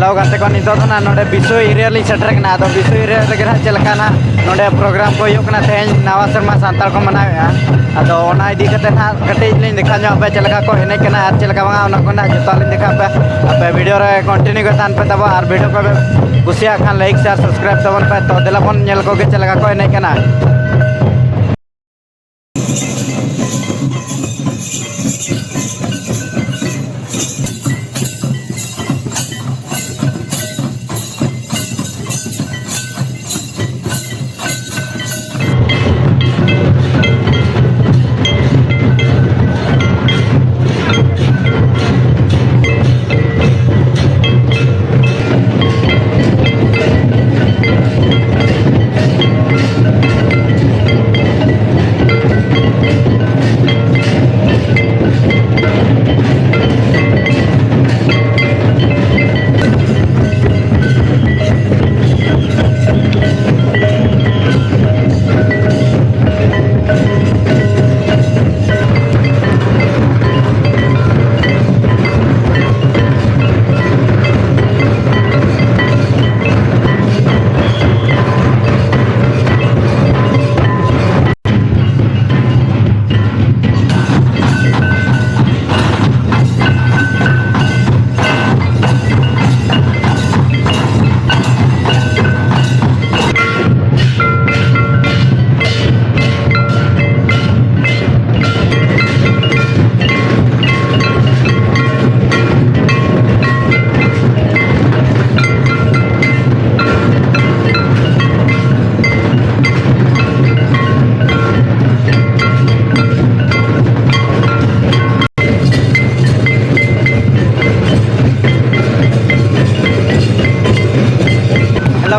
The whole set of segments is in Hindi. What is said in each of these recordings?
हेलो गाते को नितो ना नोडे विश्व एरिया ली सेटर कना तो विश्व एरिया रे ना चलकाना नोडे प्रोग्राम को यो कना तेज नवा शर्मा सांताल को मनाया अदो ओना इदी कते ना कटे लिन देखा जो पे चलका को हेने कना आर चलका बंगा ओना को ना जता लिन देखा पे वीडियो रे कंटिन्यू करतान पे तब आर वीडियो को कुसिया खान लाइक शेयर सब्सक्राइब तबन पे तो देला फोन नेल को के चलका को हेने कना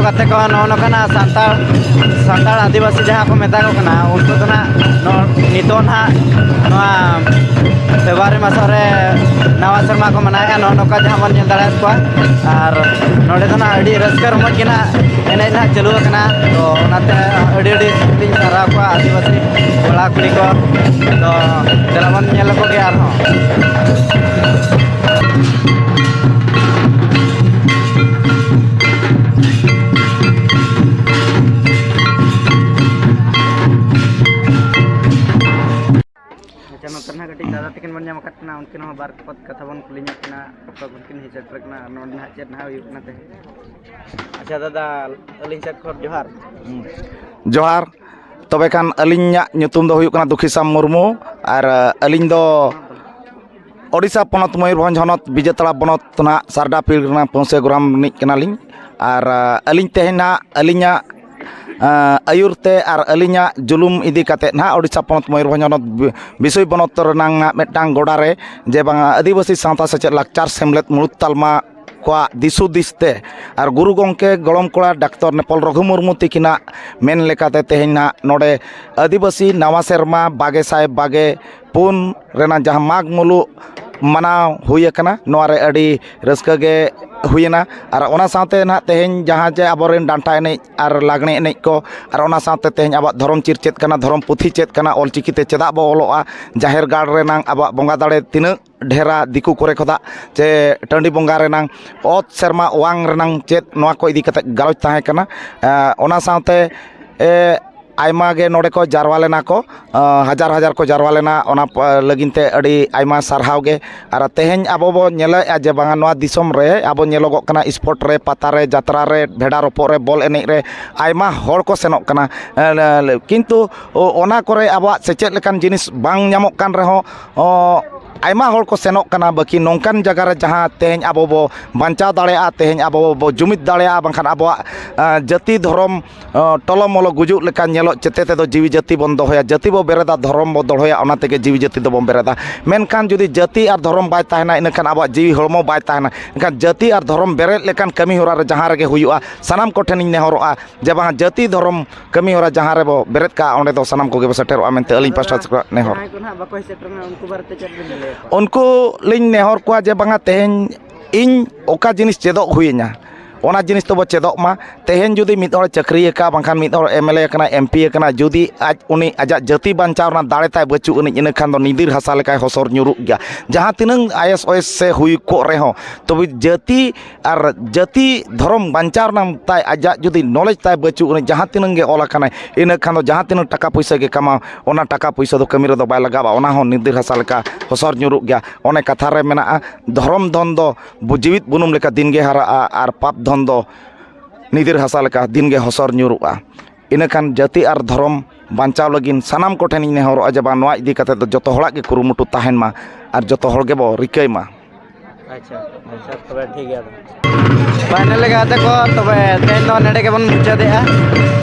गाते को नोकना सांताल आदिवासी जहाँ को मेता को कना उनको तो ना नितो ना फेब्रुआरी मास रे नवा शर्मा को मनाया नोका जहाँ बन नेल दाड़ा को और नोडे तो ना अड़ी रस्कर रमज के ना एने ना चलू कना तो ओनाते अड़ी लिंग सारा को आदिवासी कोड़ा कुड़ी को तो देला बन नेल को के आर नोतना कटी दादा तकिन बन जाम कटना उनकिन बार पद कथा बन कुलिnya कना तो उनकिन ही सेटर कना नोड ना चेत ना हुई कना ते अच्छा दादा अलिंग सेट खर जोहार जोहार तबे खान अलिंग nyutum दो हुई कना दुखीसाम मुर्मू और अलिंग दो ओडिशा पनत मयूरभंज हनत विजेतला बनत ना सारडा पीर ना पौसे ग्राम नि कना लिंग और अलिंग तेहना अलिंग आयुरते और अलिंग जुलुम इदी काते ना ओडिशा पनत मयूरभंज हनत विषय बनत रनांग ना मेटांग गोडारे जे बांगा आदिवासी सावता सेचेद लाकचार सेमलेद मुलुग तालमा को दिसु दिसते और गुरु गंके गलम कोड़ा डाक्टर नेपाल रघु मुर्मू तिकिना मेन लेकाते तेहना नोडे आदिवासी नवा सेरमा बागे साहेब बागे पुन रेना जहाँ माग मुलु मनाव हुई कना नोरे अड़ी रस्का गे हुईना और ओना साथे ना तेहें जहाँ जे आबोरेन डांटा एने और लागने एने को और ओना साथे तेहें अब धर्म चिर चेत कना धर्म पुथी चेत कना ऑलचिकीते चेदा बो ओलोआ जाहेर गाड़ रेनांग अब बंगा दाड़े तीन ढेरा दिकू करे खोदा जे टंडी बंगा रेनांग ओत शर्मा वांग रेनांग चेत नोआ को इदी कते गालोच ताहे कना ओना साथे आयमा गे नोडे को जारवा लेना को हजार हजार को जारवा लेना ओना लगिनते अड़ी आयमा सारहाव गे और तेहें आबो बो नेले जे बांगा नोआ दिसम रे आबो नेलोगो कना स्पोर्ट रे पाता रे जात्रा रे भेड़ा रोपो रे बॉल एने रे आयमा होड़ को सेनोक कना किंतु ओना करे आबो सेचेद लेकान जिनिस बांग ᱧᱟᱢᱚᱜ कान रहो आयमा होड़ को सेनोक कना बाकी नोंकान जगह रे जहाँ तेहें आबो बो बांचाव दाड़ेया तेहें आबो बो जुमिद दाड़ेया बांखान आबो जाति धर्म टलमलो गुजुक लेका नेलोक चेते तेदो जीवी जाति बन दोहया जाति बो बेरेदा धर्म बो दोहया ओना तेगे जीवी जाति दो बन बेरेदा मेनखान जुदी जाति और धर्म बाय ताहेना इनखान आबो जीवी हड़मो बाय ताहेना इनखान जाति और धर्म बेरेद लेकान कमी होरा रे जहाँ रेगे हुयुआ सनाम कोठेनिñ नेहरोआ जे बांगा जाति धर्म कमी होरा जहाँ रे बो बेरेद का ओंडे दो सनाम कोगे सेटेरोआ मेनते अलिñ पास्टा से नेहर उनको लिंग नेहर को जे बांगा तेहें इन ओका जिनिस चेदोक हुइना ᱚᱱᱟ ᱡᱤᱱᱤस ᱫᱚᱵᱚ ᱪᱮᱫᱚᱜ ᱢᱟ ᱛᱮᱦᱮᱧ ᱡᱩᱫᱤ ᱢᱤᱫ ᱦᱚᱲ ᱪᱟᱹᱠᱨᱤ ᱟᱠᱟᱫ ᱵᱟᱝᱠᱷᱟᱱ ᱢᱤᱫ ᱦᱚᱲ MLA ᱟᱠᱟᱱᱟ MP ᱟᱠᱟᱱᱟ ᱡᱩᱫᱤ ᱩᱱᱤ ᱟᱡᱟᱜ ᱡᱟᱹᱛᱤ ᱵᱟᱧᱪᱟᱣ ᱨᱮᱱᱟᱜ ᱫᱟᱲᱮ ᱛᱟᱭ ᱵᱟᱹᱪᱩᱜ ᱟᱹᱱᱤᱡ ᱤᱱᱟᱹᱠᱷᱟᱱ ᱫᱚ ᱱᱤᱫᱤᱨ ᱦᱟᱥᱟ ᱞᱮᱠᱟᱭ ᱦᱚᱥᱚᱨ ᱧᱩᱨᱩᱜ ᱜᱮᱭᱟ ᱡᱟᱦᱟᱸ ᱛᱤᱱᱟᱹᱜ IS ᱥᱮ ᱦᱩᱭ ᱠᱚᱜ ᱨᱮᱦᱚᱸ ᱛᱚᱵᱮ ᱡᱟᱹᱛᱤ ᱟᱨ ᱡᱟᱹᱛᱤ ᱫᱷᱚᱨᱚᱢ ᱵᱟᱧᱪᱟᱣ ᱨᱮᱱᱟᱜ ᱛᱟᱭ ᱟᱡᱟᱜ ᱡᱩᱫᱤ ᱱᱚᱞᱮᱡᱽ ᱛᱟᱭ ᱵᱟᱹᱪᱩᱜ ᱟᱹᱱᱤᱡ ᱡᱟᱦᱟᱸ ᱛᱤᱱᱟᱹᱜ ᱜᱮ ᱚᱞ ᱟᱠᱟᱱᱟᱭ ᱤᱱᱟᱹᱠᱷᱟन ᱫᱚ ᱡᱟᱦᱟᱸ ᱛᱤᱱᱟᱹᱜ ᱴᱟᱠᱟ ᱯᱩᱭᱥᱟᱹ ᱜᱮ ᱠᱟᱢᱟᱣ ᱚᱱᱟ ᱴᱟᱠᱟ ᱯᱩᱭᱥᱟᱹ ᱫᱚ ᱠᱟᱹᱢᱤ ᱨᱮᱫᱚ ᱵᱟᱭ ᱞᱟᱜᱟᱣᱟ ᱚᱱᱟ ᱦᱚᱸ ᱱᱤᱫᱤᱨ ᱦᱟᱥᱟ ᱞᱮᱠᱟ ᱦᱚᱥᱚᱨ ᱧᱩᱨᱩᱜ ᱜᱮᱭᱟ ᱚᱱᱮ ᱠᱟᱛᱷᱟ ᱨᱮ ᱢᱮᱱᱟᱜᱼᱟ ᱫᱷᱚᱨᱚᱢ ᱫᱷᱚᱱ ᱫᱚ ᱡᱤᱣᱤᱫ ᱵᱩᱱᱩᱢ ᱞᱮᱠᱟ ᱫᱤᱱᱜᱮ ᱦᱟᱨᱟᱜᱼᱟ ᱟᱨ ᱯᱟᱯ ᱫᱷᱚᱱ ᱫᱚ ᱱᱤᱫᱤᱨ ᱦᱟᱥᱟ ᱞᱮᱠᱟ ᱫᱤᱱᱜᱮ ᱦᱚᱥᱚᱨ ᱧᱩᱨᱩᱜᱼᱟ ᱤᱱᱟᱹᱠᱷᱟᱱ ᱡᱟᱹᱛᱤ ᱟᱨ ᱫᱷᱚᱨᱚᱢ ᱵᱟᱧᱪᱟᱣ ᱞᱟᱹᱜᱤᱫ ᱥᱟᱱᱟᱢ ᱠᱚᱴᱷᱮᱱᱤᱧ ᱱᱮᱦᱚᱨᱚᱜᱼᱟ ᱡᱮ ᱵᱟᱝ ᱱᱚᱣᱟ ᱤᱫᱤ ᱠᱟᱛᱮᱫ ᱫᱚ ᱡᱚᱛᱚ ᱦᱚᱲᱟᱜ ᱜᱮ ᱠᱩᱨᱩᱢᱩᱴᱩ ᱛᱟᱦᱮᱱ ᱢᱟ ᱟᱨ ᱡᱚᱛᱚ ᱦᱚᱲ ᱜᱮᱵᱚ ᱨᱤᱠᱟᱹᱭ ᱢᱟ ᱟᱪᱪᱷᱟ ᱛᱚᱵᱮ ᱴᱷᱤᱠ ᱜᱮᱭᱟ ᱯᱷᱟᱭᱱᱟᱞ ᱞᱮᱠᱟᱛᱮ ᱠᱚ ᱛᱚᱵᱮ ᱛᱮᱦᱮᱧ ᱫᱚ ᱱᱚᱰᱮ ᱜᱮᱵᱚᱱ ᱢᱩᱪᱟᱹᱫᱮᱜᱼᱟ